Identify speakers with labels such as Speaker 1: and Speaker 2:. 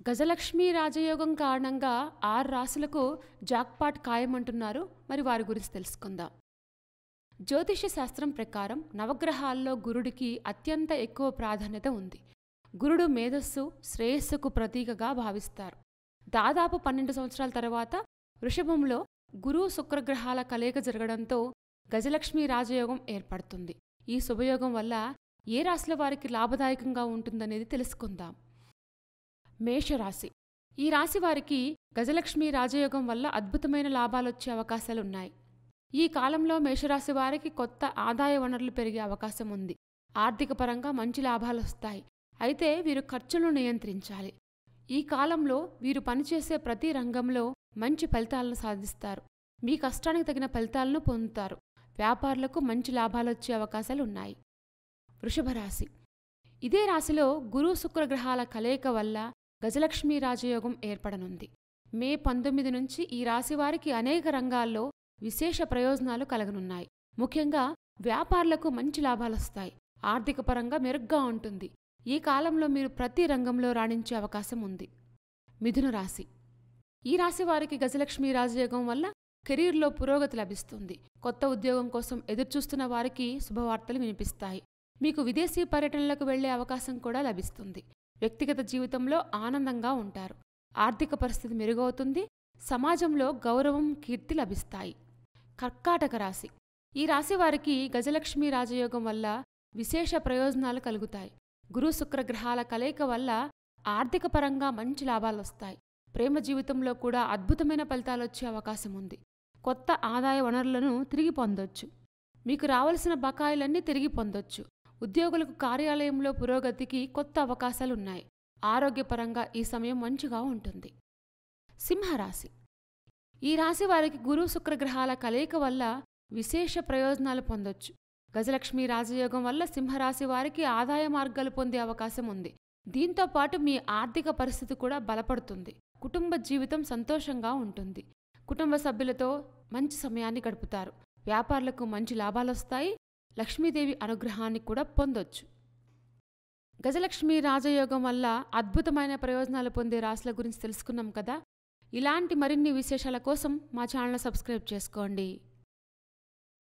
Speaker 1: గజలక్ష్మి రాజయోగం కారణంగా 6 రాశులకు జాక్పాట్ ఖాయమంటున్నారు. మరి వారి గురించి తెలుసుకుందాం. జ్యోతిష శాస్త్రం ప్రకారం నవగ్రహాల్లో గురుడికి అత్యంత ఎక్కువ ప్రాధాన్యత ఉంది. గురుడు మేధస్సు, శ్రేయస్సుకు ప్రతీకగా భావిస్తారు. దాదాపు 12 సంవత్సరాల తర్వాత వృషభంలో గురు శుక్రగ్రహాల కలయిక జరగడంతో గజలక్ష్మి రాజయోగం ఏర్పడుతుంది. ఈ శుభయోగం వల్ల ఏ రాశుల వారికి లాభదాయకంగా ఉంటుందనేది తెలుసుకుందాం. మేషరాశి. ఈ రాశి వారికి గజలక్ష్మి రాజయోగం వల్ల అద్భుతమైన లాభాలొచ్చే అవకాశాలున్నాయి. ఈ కాలంలో మేషరాశి వారికి కొత్త ఆదాయ వనరులు పెరిగే అవకాశం ఉంది. ఆర్థిక పరంగా మంచి లాభాలొస్తాయి. అయితే వీరు ఖర్చులను నియంత్రించాలి. ఈ కాలంలో వీరు పనిచేసే ప్రతి రంగంలో మంచి ఫలితాలను సాధిస్తారు. మీ కష్టానికి తగిన ఫలితాలను పొందుతారు. వ్యాపారులకు మంచి లాభాలొచ్చే అవకాశాలున్నాయి. వృషభరాశి. ఇదే రాశిలో గురు శుక్రగ్రహాల కలయిక వల్ల గజలక్ష్మి రాజయోగం ఏర్పడనుంది. మే 19 నుంచి ఈ రాశివారికి అనేక రంగాల్లో విశేష ప్రయోజనాలు కలగనున్నాయి. ముఖ్యంగా వ్యాపారులకు మంచి లాభాలొస్తాయి. ఆర్థిక పరంగా మెరుగ్గా ఉంటుంది. ఈ కాలంలో మీరు ప్రతి రంగంలో రాణించే అవకాశం ఉంది. మిథున రాశి. ఈ రాశి వారికి గజలక్ష్మి రాజయోగం వల్ల కెరీర్లో పురోగతి లభిస్తుంది. కొత్త ఉద్యోగం కోసం ఎదురుచూస్తున్న వారికి శుభవార్తలు వినిపిస్తాయి. మీకు విదేశీ పర్యటనలకు వెళ్లే అవకాశం కూడా లభిస్తుంది. వ్యక్తిగత జీవితంలో ఆనందంగా ఉంటారు. ఆర్థిక పరిస్థితి మెరుగవుతుంది. సమాజంలో గౌరవం, కీర్తి లభిస్తాయి. కర్కాటక రాశి. ఈ రాశి వారికి గజలక్ష్మి రాజయోగం వల్ల విశేష ప్రయోజనాలు కలుగుతాయి. గురు శుక్రగ్రహాల కలయిక వల్ల ఆర్థిక పరంగా మంచి లాభాలొస్తాయి. ప్రేమ జీవితంలో కూడా అద్భుతమైన ఫలితాలొచ్చే అవకాశం ఉంది. కొత్త ఆదాయ వనరులను తిరిగి పొందొచ్చు. మీకు రావలసిన బకాయిలన్నీ తిరిగి పొందొచ్చు. ఉద్యోగులకు కార్యాలయంలో పురోగతికి కొత్త అవకాశాలున్నాయి. ఆరోగ్యపరంగా ఈ సమయం మంచిగా ఉంటుంది. సింహరాశి. ఈ రాశి వారికి గురు శుక్రగ్రహాల కలయిక వల్ల విశేష ప్రయోజనాలు పొందొచ్చు. గజలక్ష్మి రాజయోగం వల్ల సింహరాశి వారికి ఆదాయ మార్గాలు పొందే అవకాశం ఉంది. దీంతోపాటు మీ ఆర్థిక పరిస్థితి కూడా బలపడుతుంది. కుటుంబ జీవితం సంతోషంగా ఉంటుంది. కుటుంబ సభ్యులతో మంచి సమయాన్ని గడుపుతారు. వ్యాపారులకు మంచి లాభాలొస్తాయి. లక్ష్మీదేవి అనుగ్రహాన్ని కూడా పొందొచ్చు. గజలక్ష్మి రాజయోగం వల్ల అద్భుతమైన ప్రయోజనాలు పొందే రాశుల గురించి తెలుసుకున్నాం కదా. ఇలాంటి మరిన్ని విశేషాల కోసం మా ఛానల్ సబ్స్క్రైబ్ చేసుకోండి.